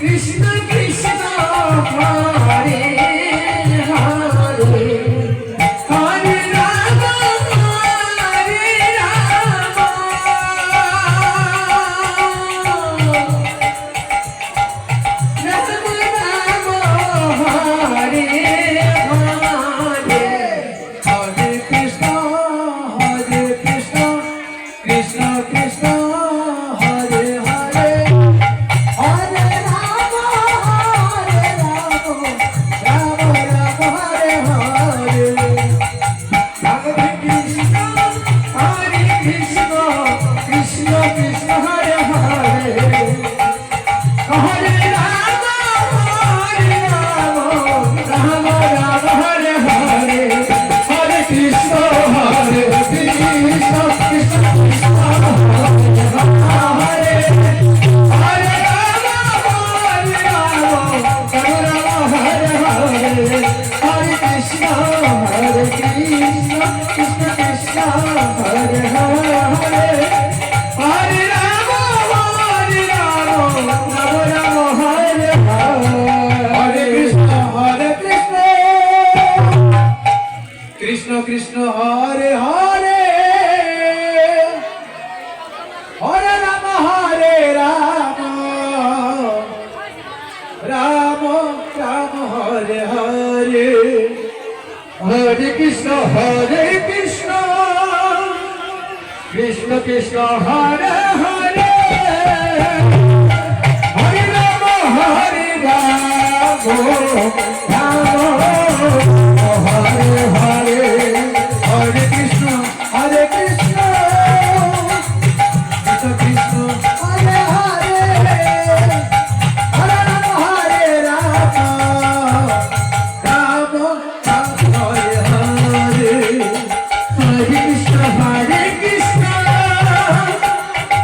কৃষ্ণ কৃষ্ণ হরে হরে হরে রাম হরে রাম রাম রাম হরে হরে হরে কৃষ্ণ কৃষ্ণ কৃষ্ণ হরে হরে হরে রাম রাম রাম হরে হরে রাধে কৃষ্ণ হরে Krishna Krishna Krishna Hare Hare Hare Ram Ram Ram Hare Hare Hare Krishna Krishna Krishna Krishna Hare Hare Ram Hare Hare Hare Krishna Krishna Krishna Hare Hare Hare Ram Ram Hare Hare Hare Krishna Krishna Krishna Hare Hare Hare Ram Ram Ram Hare Hare Hare Krishna Krishna Krishna Hare Hare Hare Ram Ram Hare Hare Hare Krishna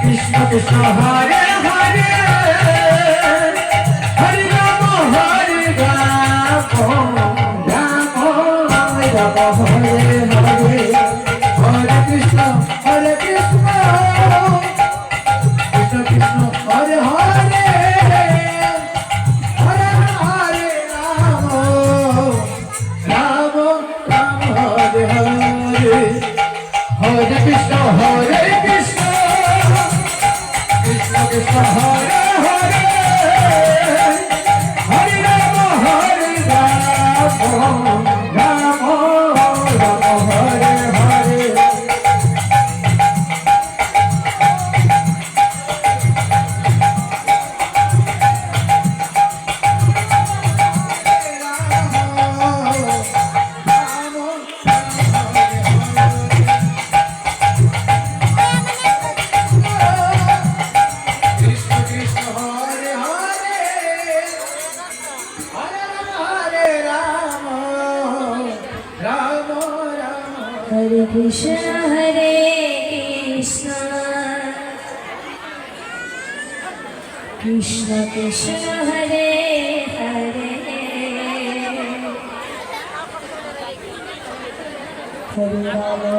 Krishna Krishna Hare Hare Hare Ram Ram Ram Hare Hare Hare Krishna Krishna Krishna Hare Hare Hare Ram Ram Hare Hare Hare Krishna Krishna Krishna Hare Hare Hare Hare Ram Ram Hare Hare Hare Krishna Krishna Krishna Hare Hare Hare Ram Ram Hare Hare Hare Krishna Krishna Krishna Hare Hare Hare Rama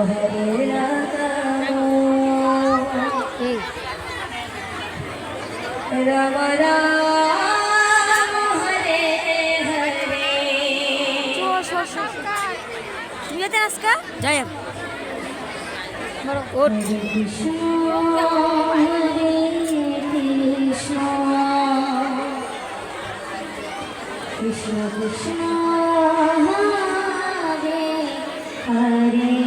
Rama Rama Hare Hare শুনিয়েতে আজকা যাই Hare Krishna Hare Krishna Krishna Krishna Hare Hare